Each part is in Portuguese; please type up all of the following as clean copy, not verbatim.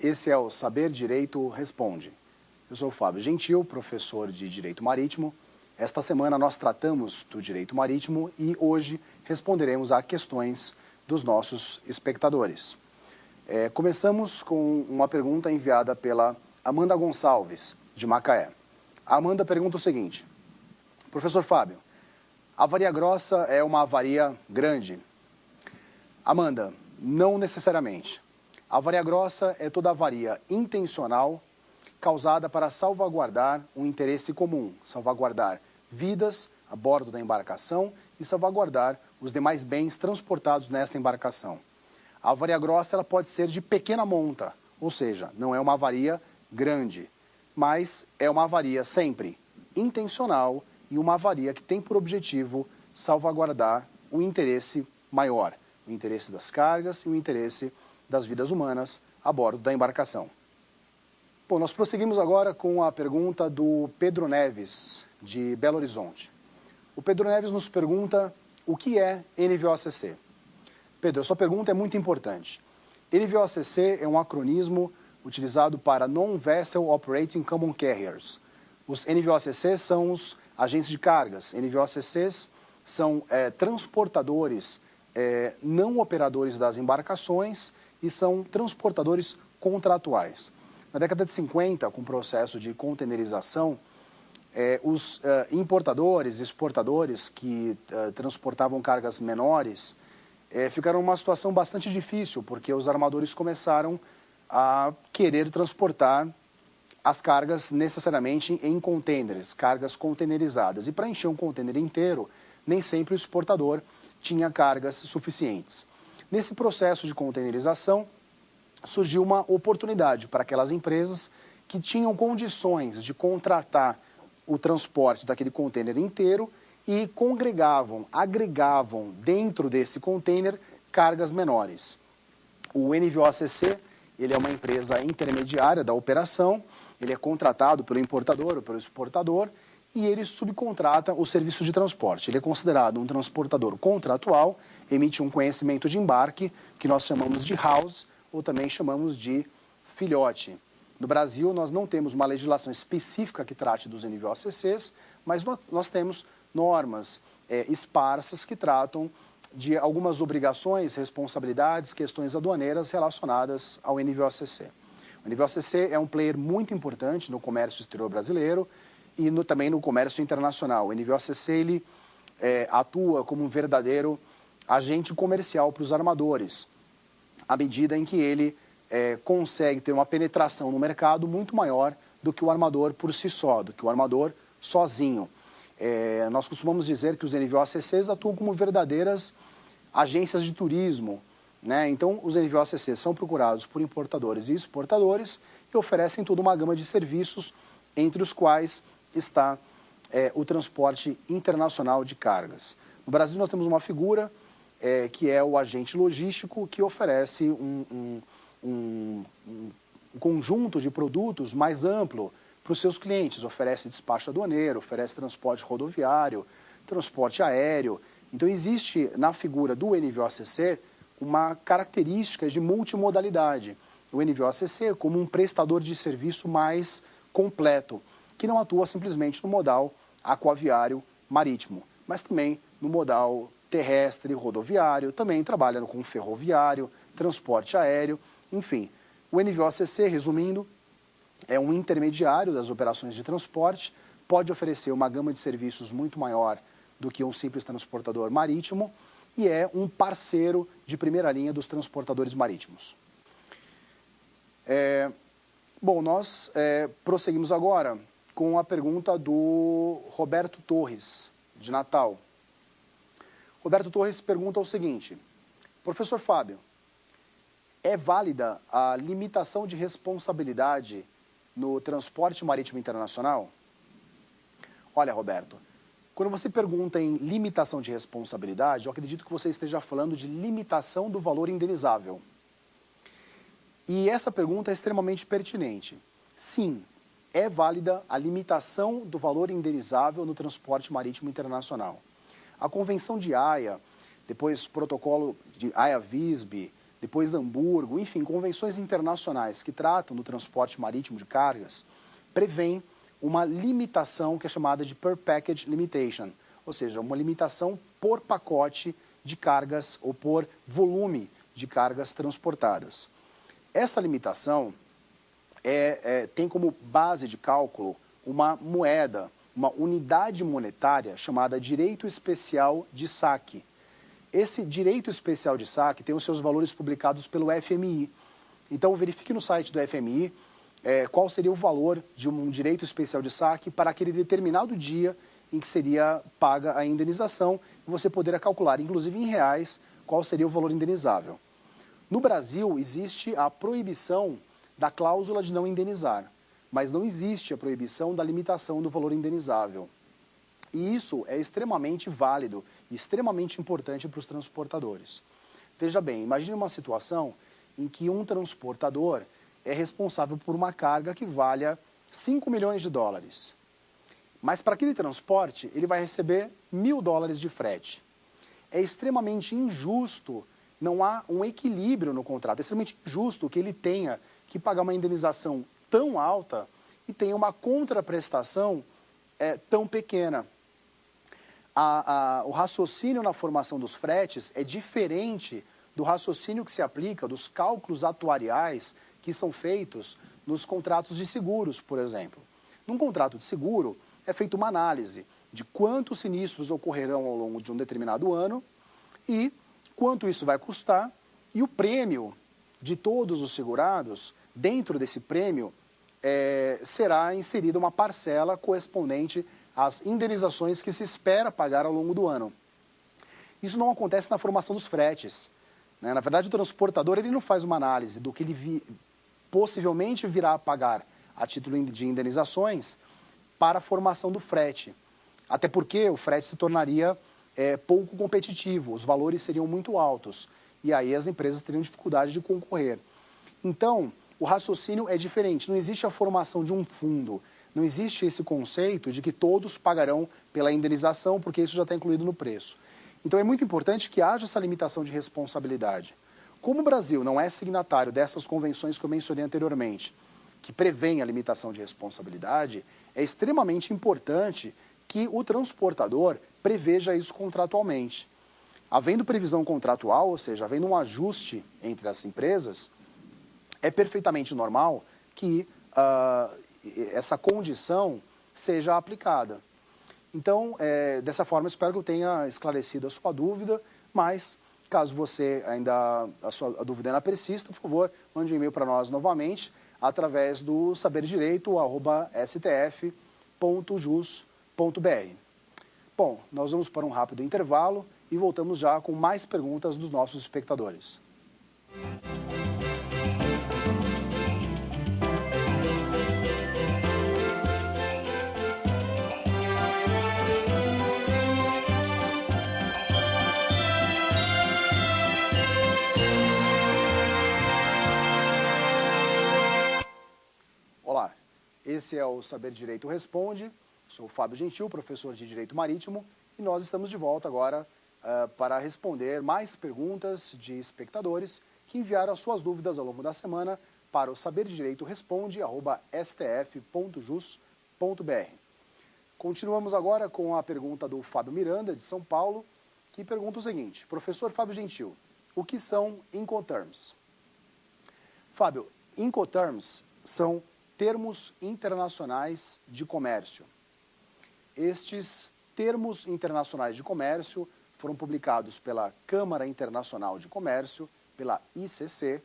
Esse é o Saber Direito Responde. Eu sou o Fábio Gentil, professor de Direito Marítimo. Esta semana nós tratamos do direito marítimo e hoje responderemos a questões dos nossos espectadores. Começamos com uma pergunta enviada pela Amanda Gonçalves, de Macaé. A Amanda pergunta o seguinte: Professor Fábio, avaria grossa é uma avaria grande? Amanda, não necessariamente. A avaria grossa é toda avaria intencional causada para salvaguardar um interesse comum, salvaguardar vidas a bordo da embarcação e salvaguardar os demais bens transportados nesta embarcação. A avaria grossa ela pode ser de pequena monta, ou seja, não é uma avaria grande, mas é uma avaria sempre intencional e uma avaria que tem por objetivo salvaguardar o interesse maior, o interesse das cargas e o interesse das vidas humanas a bordo da embarcação. Bom, nós prosseguimos agora com a pergunta do Pedro Neves, de Belo Horizonte. O Pedro Neves nos pergunta o que é NVOCC. Pedro, a sua pergunta é muito importante. NVOCC é um acronismo utilizado para Non-Vessel Operating Common Carriers. Os NVOCC são os agentes de cargas. NVOCCs são transportadores não operadores das embarcações e são transportadores contratuais. Na década de 50, com o processo de containerização, os importadores e exportadores que transportavam cargas menores ficaram numa situação bastante difícil, porque os armadores começaram a querer transportar as cargas necessariamente em contêineres, cargas containerizadas. E para encher um contêiner inteiro, nem sempre o exportador tinha cargas suficientes. Nesse processo de containerização, surgiu uma oportunidade para aquelas empresas que tinham condições de contratar o transporte daquele contêiner inteiro e agregavam dentro desse contêiner cargas menores. O NVOCC, ele é uma empresa intermediária da operação, ele é contratado pelo importador ou pelo exportador e ele subcontrata o serviço de transporte. Ele é considerado um transportador contratual, emite um conhecimento de embarque, que nós chamamos de house, ou também chamamos de filhote. No Brasil, nós não temos uma legislação específica que trate dos NVOCCs, mas nós temos normas esparsas que tratam de algumas obrigações, responsabilidades, questões aduaneiras relacionadas ao NVOCC. O NVOCC é um player muito importante no comércio exterior brasileiro e também no comércio internacional. O NVOCC ele, atua como um verdadeiro agente comercial para os armadores, à medida em que ele consegue ter uma penetração no mercado muito maior do que o armador por si só, do que o armador sozinho. Nós costumamos dizer que os NVOCCs atuam como verdadeiras agências de turismo, né? Então, os NVOCCs são procurados por importadores e exportadores e oferecem toda uma gama de serviços, entre os quais está o transporte internacional de cargas. No Brasil, nós temos uma figura que é o agente logístico, que oferece um conjunto de produtos mais amplo para os seus clientes. Oferece despacho aduaneiro, oferece transporte rodoviário, transporte aéreo. Então, existe na figura do NVOCC uma característica de multimodalidade. O NVOCC como um prestador de serviço mais completo, que não atua simplesmente no modal aquaviário marítimo, mas também no modal terrestre, rodoviário, também trabalha com ferroviário, transporte aéreo, enfim. O NVOCC, resumindo, é um intermediário das operações de transporte, pode oferecer uma gama de serviços muito maior do que um simples transportador marítimo e é um parceiro de primeira linha dos transportadores marítimos. Bom, nós prosseguimos agora com a pergunta do Roberto Torres, de Natal. Roberto Torres pergunta o seguinte: Professor Fábio, é válida a limitação de responsabilidade no transporte marítimo internacional? Olha, Roberto, quando você pergunta em limitação de responsabilidade, eu acredito que você esteja falando de limitação do valor indenizável. E essa pergunta é extremamente pertinente. Sim, é válida a limitação do valor indenizável no transporte marítimo internacional. A Convenção de Haia, depois o protocolo de Haia-Visby, depois Hamburgo, enfim, convenções internacionais que tratam do transporte marítimo de cargas, prevêem uma limitação que é chamada de per package limitation, ou seja, uma limitação por pacote de cargas ou por volume de cargas transportadas. Essa limitação tem como base de cálculo uma moeda, uma unidade monetária chamada direito especial de saque. Esse direito especial de saque tem os seus valores publicados pelo FMI. Então verifique no site do FMI qual seria o valor de um direito especial de saque para aquele determinado dia em que seria paga a indenização, e você poderá calcular, inclusive em reais, qual seria o valor indenizável. No Brasil, existe a proibição da cláusula de não indenizar, mas não existe a proibição da limitação do valor indenizável. E isso é extremamente válido e extremamente importante para os transportadores. Veja bem, imagine uma situação em que um transportador é responsável por uma carga que valha 5 milhões de dólares. Mas para aquele transporte, ele vai receber $1.000 de frete. É extremamente injusto, não há um equilíbrio no contrato, é extremamente injusto que ele tenha que pagar uma indenização tão alta e tenha uma contraprestação tão pequena. O raciocínio na formação dos fretes é diferente do raciocínio que se aplica, dos cálculos atuariais que são feitos nos contratos de seguros, por exemplo. Num contrato de seguro, é feita uma análise de quantos sinistros ocorrerão ao longo de um determinado ano e quanto isso vai custar, e o prêmio de todos os segurados, dentro desse prêmio, será inserida uma parcela correspondente às indenizações que se espera pagar ao longo do ano. Isso não acontece na formação dos fretes, né? Na verdade, o transportador ele não faz uma análise do que ele possivelmente virá a pagar a título de indenizações para a formação do frete. Até porque o frete se tornaria pouco competitivo, os valores seriam muito altos, e aí as empresas teriam dificuldade de concorrer. Então, o raciocínio é diferente, não existe a formação de um fundo, não existe esse conceito de que todos pagarão pela indenização, porque isso já está incluído no preço. Então é muito importante que haja essa limitação de responsabilidade. Como o Brasil não é signatário dessas convenções que eu mencionei anteriormente, que prevêem a limitação de responsabilidade, é extremamente importante que o transportador preveja isso contratualmente. Havendo previsão contratual, ou seja, havendo um ajuste entre as empresas, é perfeitamente normal que essa condição seja aplicada. Então, dessa forma, espero que eu tenha esclarecido a sua dúvida, mas caso você ainda, a dúvida ainda persista, por favor, mande um e-mail para nós novamente, através do saberdireito@stf.jus.br. Bom, nós vamos para um rápido intervalo e voltamos já com mais perguntas dos nossos espectadores. Olá, esse é o Saber Direito Responde, sou o Fábio Gentil, professor de Direito Marítimo, e nós estamos de volta agora para responder mais perguntas de espectadores que enviaram as suas dúvidas ao longo da semana para o saberdireitoresponde@stf.jus.br. Continuamos agora com a pergunta do Fábio Miranda, de São Paulo, que pergunta o seguinte: professor Fábio Gentil, o que são Incoterms? Fábio, Incoterms são termos internacionais de comércio. Estes termos internacionais de comércio foram publicados pela Câmara Internacional de Comércio, pela ICC,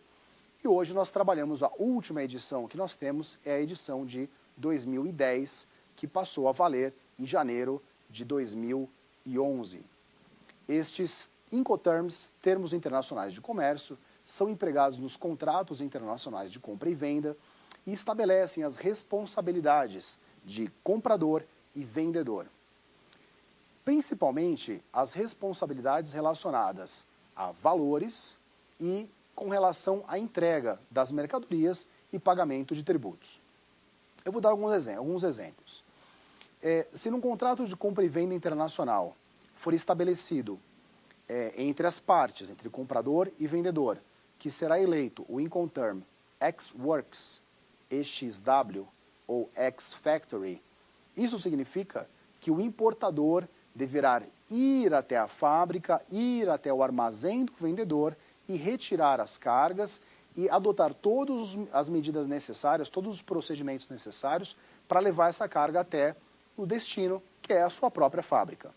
e hoje nós trabalhamos a última edição que nós temos, é a edição de 2010, que passou a valer em janeiro de 2011. Estes Incoterms, termos internacionais de comércio, são empregados nos contratos internacionais de compra e venda e estabelecem as responsabilidades de comprador e vendedor. Principalmente as responsabilidades relacionadas a valores e com relação à entrega das mercadorias e pagamento de tributos. Eu vou dar alguns exemplos. Se num contrato de compra e venda internacional for estabelecido entre as partes, entre comprador e vendedor, que será eleito o Incoterm Ex-Works, EXW ou Ex-Factory, isso significa que o importador deverá ir até a fábrica, ir até o armazém do vendedor e retirar as cargas e adotar todas as medidas necessárias, todos os procedimentos necessários para levar essa carga até o destino, que é a sua própria fábrica.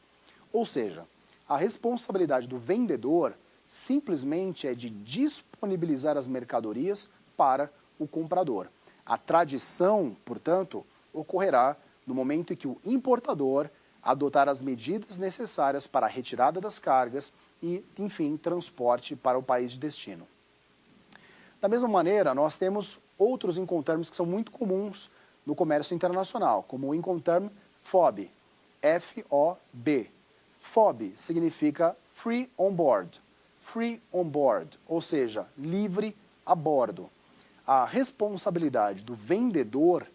Ou seja, a responsabilidade do vendedor simplesmente é de disponibilizar as mercadorias para o comprador. A tradição, portanto, ocorrerá no momento em que o importador adotar as medidas necessárias para a retirada das cargas e, enfim, transporte para o país de destino. Da mesma maneira, nós temos outros Incoterms que são muito comuns no comércio internacional, como o Incoterm FOB, F-O-B. FOB significa Free on Board, ou seja, livre a bordo. A responsabilidade do vendedor,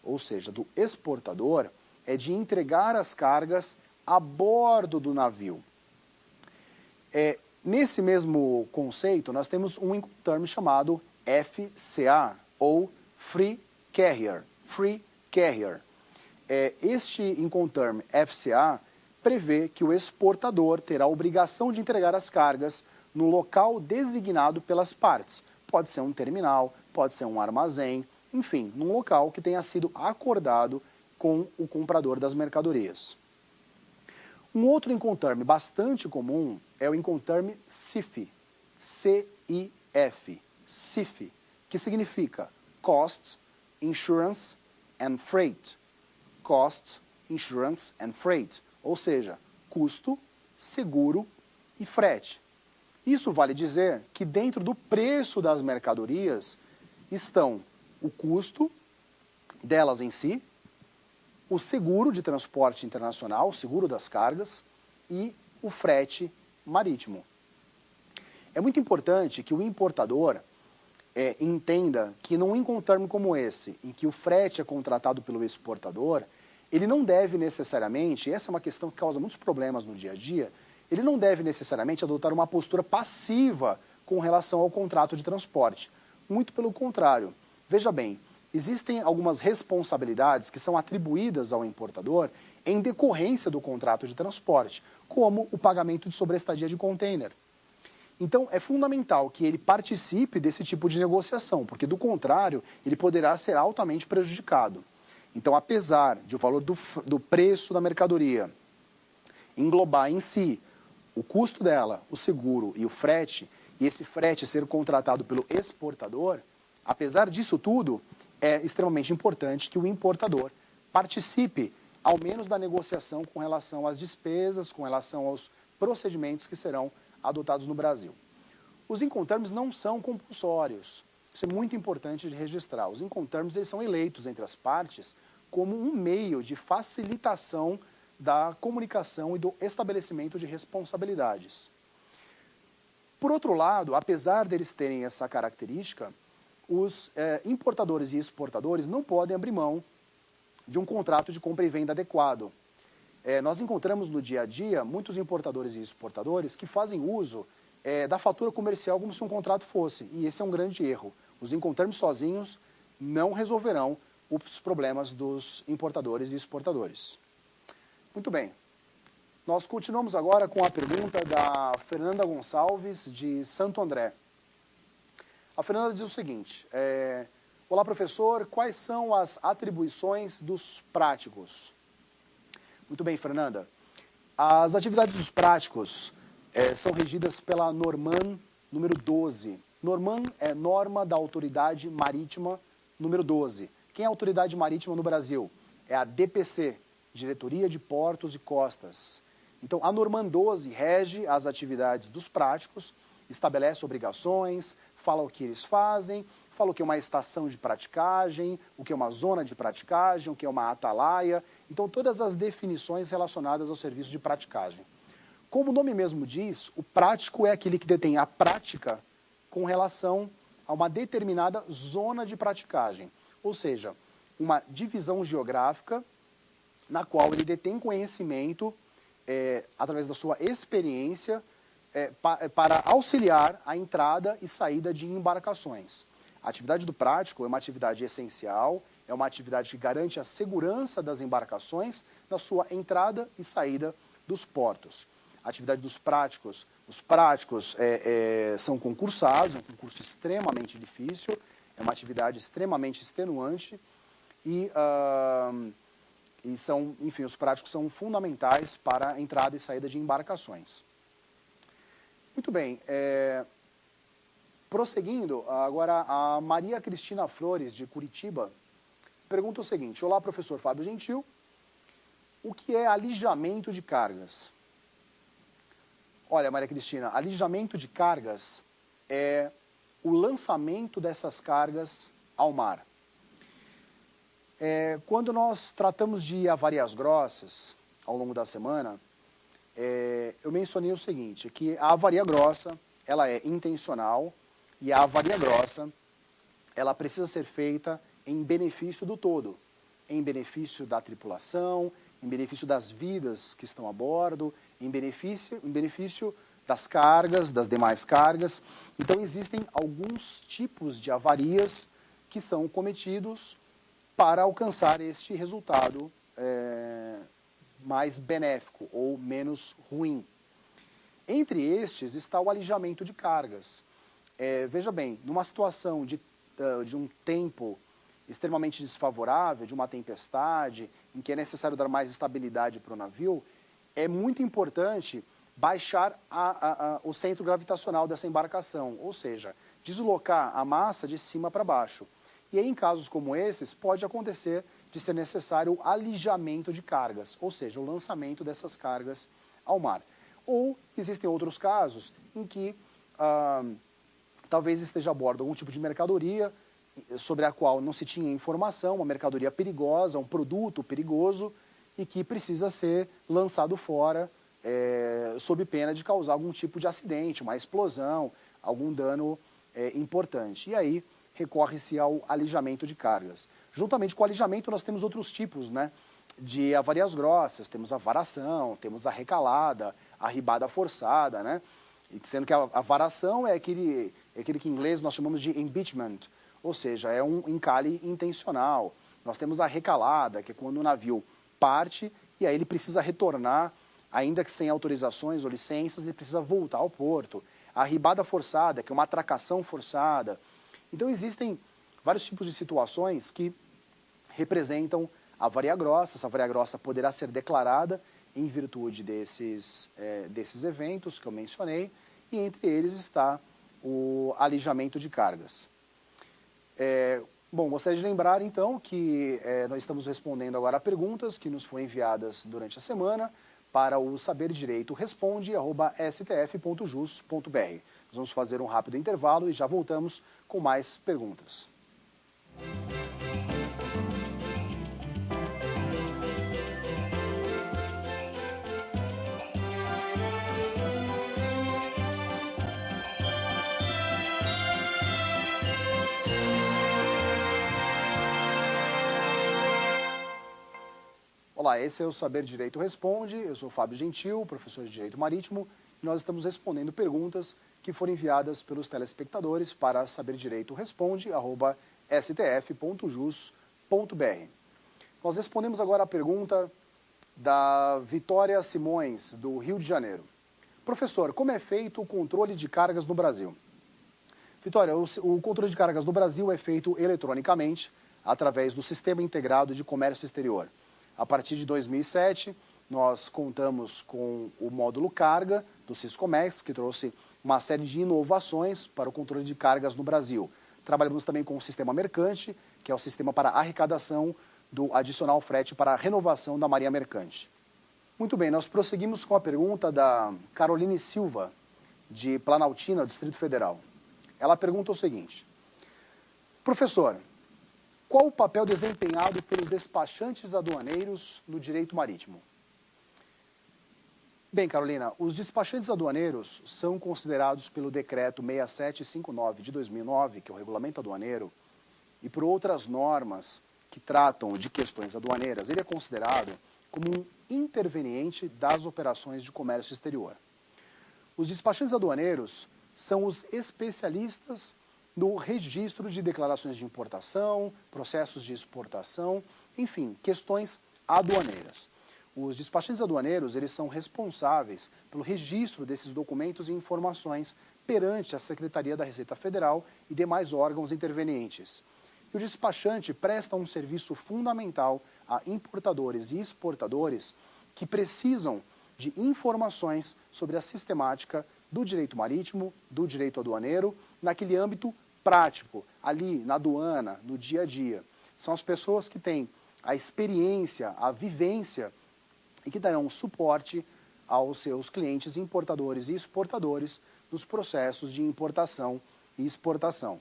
ou seja, do exportador, é de entregar as cargas a bordo do navio. Nesse mesmo conceito, nós temos um Incoterm chamado FCA, ou Free Carrier. Este Incoterm FCA prevê que o exportador terá a obrigação de entregar as cargas no local designado pelas partes. Pode ser um terminal, pode ser um armazém, enfim, num local que tenha sido acordado com o comprador das mercadorias. Um outro Incoterm bastante comum é o Incoterm CIF, C-I-F, CIF, que significa Costs, Insurance and Freight. Costs, Insurance and Freight, ou seja, custo, seguro e frete. Isso vale dizer que dentro do preço das mercadorias estão o custo delas em si, o seguro de transporte internacional, o seguro das cargas e o frete marítimo. É muito importante que o importador entenda que num Incoterm como esse, em que o frete é contratado pelo exportador, ele não deve necessariamente, essa é uma questão que causa muitos problemas no dia a dia, ele não deve necessariamente adotar uma postura passiva com relação ao contrato de transporte. Muito pelo contrário. Veja bem, existem algumas responsabilidades que são atribuídas ao importador em decorrência do contrato de transporte, como o pagamento de sobreestadia de container. Então, é fundamental que ele participe desse tipo de negociação, porque, do contrário, ele poderá ser altamente prejudicado. Então, apesar de o valor do preço da mercadoria englobar em si o custo dela, o seguro e o frete, e esse frete ser contratado pelo exportador, apesar disso tudo, é extremamente importante que o importador participe, ao menos da negociação com relação às despesas, com relação aos procedimentos que serão adotados no Brasil. Os Incoterms não são compulsórios. Isso é muito importante de registrar. Os Incoterms eles são eleitos entre as partes como um meio de facilitação da comunicação e do estabelecimento de responsabilidades. Por outro lado, apesar deles terem essa característica, os importadores e exportadores não podem abrir mão de um contrato de compra e venda adequado. Nós encontramos no dia a dia muitos importadores e exportadores que fazem uso da fatura comercial como se um contrato fosse, e esse é um grande erro. Os Incoterms sozinhos não resolverão os problemas dos importadores e exportadores. Muito bem. Nós continuamos agora com a pergunta da Fernanda Gonçalves, de Santo André. A Fernanda diz o seguinte: olá, professor, quais são as atribuições dos práticos? Muito bem, Fernanda. As atividades dos práticos são regidas pela Norman número 12. Norman é norma da Autoridade Marítima número 12. Quem é a Autoridade Marítima no Brasil? É a DPC, Diretoria de Portos e Costas. Então, a Norman 12 rege as atividades dos práticos, estabelece obrigações, fala o que eles fazem, fala o que é uma estação de praticagem, o que é uma zona de praticagem, o que é uma atalaia. Então, todas as definições relacionadas ao serviço de praticagem. Como o nome mesmo diz, o prático é aquele que detém a prática com relação a uma determinada zona de praticagem. Ou seja, uma divisão geográfica na qual ele detém conhecimento, através da sua experiência, para auxiliar a entrada e saída de embarcações. A atividade do prático é uma atividade essencial, é uma atividade que garante a segurança das embarcações na sua entrada e saída dos portos. A atividade dos práticos, os práticos são concursados, é um concurso extremamente difícil, é uma atividade extremamente extenuante e são, enfim, os práticos são fundamentais para a entrada e saída de embarcações. Muito bem, prosseguindo, agora a Maria Cristina Flores, de Curitiba, pergunta o seguinte: olá, professor Fábio Gentil, o que é alijamento de cargas? Olha, Maria Cristina, alijamento de cargas é o lançamento dessas cargas ao mar. Quando nós tratamos de avarias grossas ao longo da semana, eu mencionei o seguinte, que a avaria grossa, ela é intencional e a avaria grossa, ela precisa ser feita em benefício do todo, em benefício da tripulação, em benefício das vidas que estão a bordo, em benefício das cargas, das demais cargas. Então existem alguns tipos de avarias que são cometidos para alcançar este resultado mais benéfico ou menos ruim. Entre estes está o alijamento de cargas. Veja bem, numa situação de um tempo extremamente desfavorável, de uma tempestade, em que é necessário dar mais estabilidade para o navio, é muito importante baixar o centro gravitacional dessa embarcação, ou seja, deslocar a massa de cima para baixo. E aí, em casos como esses, pode acontecer de ser necessário o alijamento de cargas, ou seja, o lançamento dessas cargas ao mar. Ou existem outros casos em que talvez esteja a bordo algum tipo de mercadoria sobre a qual não se tinha informação, uma mercadoria perigosa, um produto perigoso e que precisa ser lançado fora sob pena de causar algum tipo de acidente, uma explosão, algum dano importante. E aí recorre-se ao alijamento de cargas. Juntamente com o alijamento nós temos outros tipos, né, de avarias grossas, temos a varação, temos a recalada, a ribada forçada, né, sendo que a varação é aquele que em inglês nós chamamos de impeachment, ou seja, é um encalhe intencional. Nós temos a recalada, que é quando o navio parte e aí ele precisa retornar, ainda que sem autorizações ou licenças, ele precisa voltar ao porto. A ribada forçada, que é uma atracação forçada. Então existem vários tipos de situações que representam a avaria grossa. Essa avaria grossa poderá ser declarada em virtude desses eventos que eu mencionei, e entre eles está o alijamento de cargas. Bom, gostaria de lembrar então que nós estamos respondendo agora a perguntas que nos foram enviadas durante a semana para o saberdireito.responde@stf.jus.br. Nós vamos fazer um rápido intervalo e já voltamos com mais perguntas. Olá, esse é o Saber Direito Responde, eu sou Fábio Gentil, professor de Direito Marítimo, e nós estamos respondendo perguntas que foram enviadas pelos telespectadores para saberdireito@stf.jus.br. Nós respondemos agora a pergunta da Vitória Simões, do Rio de Janeiro. Professor, como é feito o controle de cargas no Brasil? Vitória, o controle de cargas no Brasil é feito eletronicamente através do Sistema Integrado de Comércio Exterior. A partir de 2007, nós contamos com o módulo Carga do Siscomex, que trouxe uma série de inovações para o controle de cargas no Brasil. Trabalhamos também com o Sistema Mercante, que é o sistema para arrecadação do adicional frete para a renovação da Marinha Mercante. Muito bem, nós prosseguimos com a pergunta da Caroline Silva, de Planaltina, Distrito Federal. Ela pergunta o seguinte: professor, qual o papel desempenhado pelos despachantes aduaneiros no direito marítimo? Bem, Carolina, os despachantes aduaneiros são considerados pelo Decreto 6759 de 2009, que é o Regulamento Aduaneiro, e por outras normas que tratam de questões aduaneiras, ele é considerado como um interveniente das operações de comércio exterior. Os despachantes aduaneiros são os especialistas no registro de declarações de importação, processos de exportação, enfim, questões aduaneiras. Os despachantes aduaneiros, eles são responsáveis pelo registro desses documentos e informações perante a Secretaria da Receita Federal e demais órgãos intervenientes. E o despachante presta um serviço fundamental a importadores e exportadores que precisam de informações sobre a sistemática do direito marítimo, do direito aduaneiro, naquele âmbito prático, ali na aduana, no dia a dia. São as pessoas que têm a experiência, a vivência e que darão suporte aos seus clientes importadores e exportadores nos processos de importação e exportação.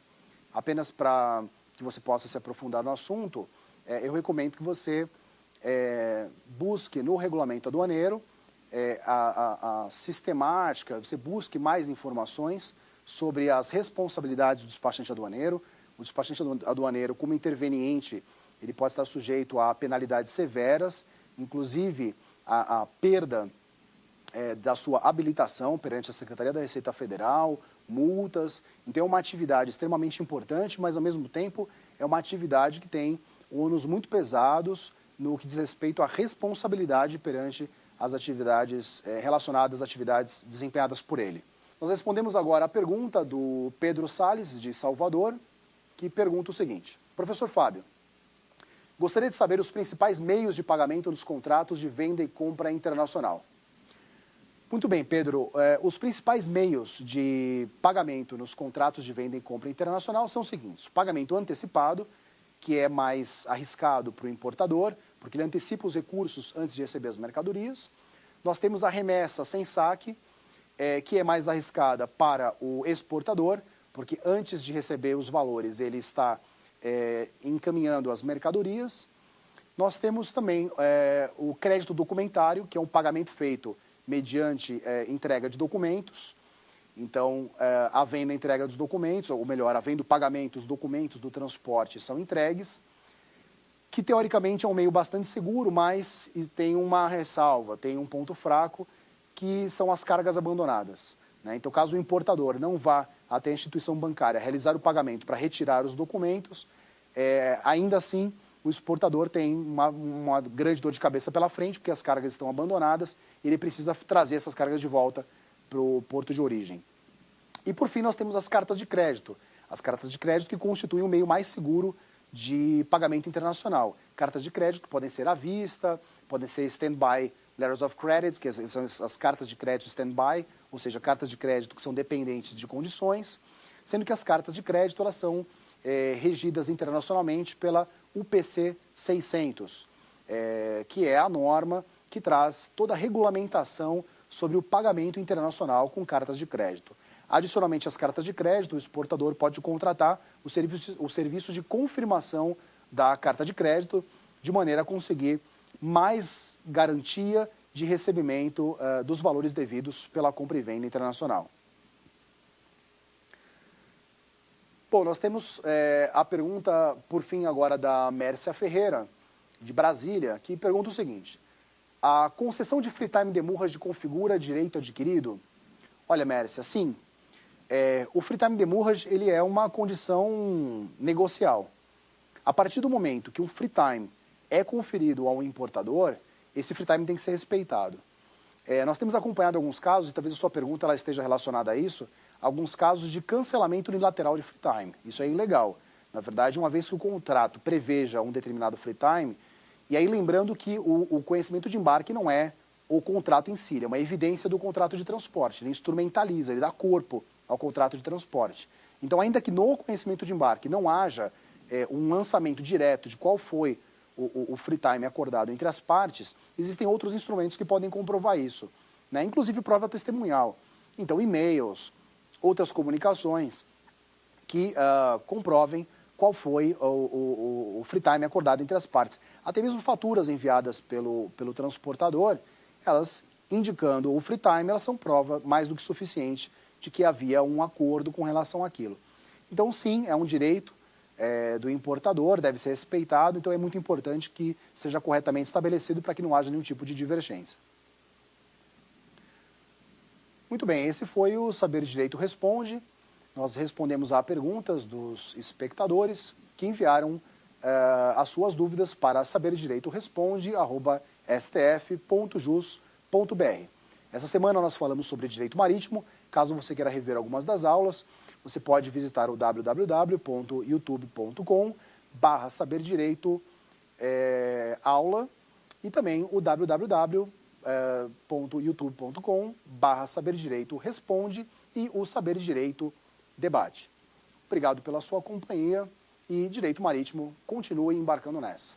Apenas para que você possa se aprofundar no assunto, eu recomendo que você busque no regulamento aduaneiro a sistemática, você busque mais informações sobre as responsabilidades do despachante aduaneiro. O despachante aduaneiro, como interveniente, ele pode estar sujeito a penalidades severas, inclusive a perda da sua habilitação perante a Secretaria da Receita Federal, multas. Então é uma atividade extremamente importante, mas ao mesmo tempo é uma atividade que tem ônus muito pesados no que diz respeito à responsabilidade perante as atividades relacionadas às atividades desempenhadas por ele. Nós respondemos agora a pergunta do Pedro Salles, de Salvador, que pergunta o seguinte: Professor Fábio, gostaria de saber os principais meios de pagamento dos contratos de venda e compra internacional. Muito bem, Pedro. Os principais meios de pagamento nos contratos de venda e compra internacional são os seguintes: o pagamento antecipado, que é mais arriscado para o importador, porque ele antecipa os recursos antes de receber as mercadorias. Nós temos a remessa sem saque, que é mais arriscada para o exportador, porque antes de receber os valores ele está encaminhando as mercadorias. Nós temos também o crédito documentário, que é um pagamento feito mediante entrega de documentos. Então, havendo a entrega dos documentos, ou melhor, havendo o pagamento, os documentos do transporte são entregues, que teoricamente é um meio bastante seguro, mas tem uma ressalva, tem um ponto fraco, que são as cargas abandonadas, né? Então, caso o importador não vá até a instituição bancária realizar o pagamento para retirar os documentos, ainda assim o exportador tem uma grande dor de cabeça pela frente, porque as cargas estão abandonadas e ele precisa trazer essas cargas de volta para o porto de origem. E por fim nós temos as cartas de crédito. As cartas de crédito que constituem o meio mais seguro de pagamento internacional. Cartas de crédito podem ser à vista, podem ser stand-by letters of credit, que são as cartas de crédito stand-by, ou seja, cartas de crédito que são dependentes de condições, sendo que as cartas de crédito elas são regidas internacionalmente pela UPC 600, que é a norma que traz toda a regulamentação sobre o pagamento internacional com cartas de crédito. Adicionalmente às cartas de crédito, o exportador pode contratar o serviço de confirmação da carta de crédito, de maneira a conseguir mais garantia de recebimento dos valores devidos pela compra e venda internacional. Bom, nós temos a pergunta, por fim, agora da Mércia Ferreira, de Brasília, que pergunta o seguinte: a concessão de free time demurrage configura direito adquirido? Olha, Mércia, sim. O free time demurrage ele é uma condição negocial. A partir do momento que um free time é conferido ao importador, esse free time tem que ser respeitado. Nós temos acompanhado alguns casos, e talvez a sua pergunta ela esteja relacionada a isso, alguns casos de cancelamento unilateral de free time. Isso é ilegal. Na verdade, uma vez que o contrato preveja um determinado free time, e aí lembrando que o conhecimento de embarque não é o contrato em si, é uma evidência do contrato de transporte, ele instrumentaliza, ele dá corpo ao contrato de transporte. Então, ainda que no conhecimento de embarque não haja um lançamento direto de qual foi o free time acordado entre as partes, existem outros instrumentos que podem comprovar isso, né? Inclusive prova testemunhal. Então, e-mails, outras comunicações que comprovem qual foi o free time acordado entre as partes. Até mesmo faturas enviadas pelo transportador, elas indicando o free time, elas são prova mais do que suficiente de que havia um acordo com relação àquilo. Então, sim, é um direito do importador, deve ser respeitado, então é muito importante que seja corretamente estabelecido para que não haja nenhum tipo de divergência. Muito bem, esse foi o Saber Direito Responde. Nós respondemos a perguntas dos espectadores que enviaram as suas dúvidas para saberdireitoresponde@stf.jus.br. Essa semana nós falamos sobre direito marítimo. Caso você queira rever algumas das aulas, você pode visitar o www.youtube.com/saberdireito-aula e também o www.youtube.com/saberdireito-responde e o Saber Direito Debate. Obrigado pela sua companhia e Direito Marítimo continue embarcando nessa.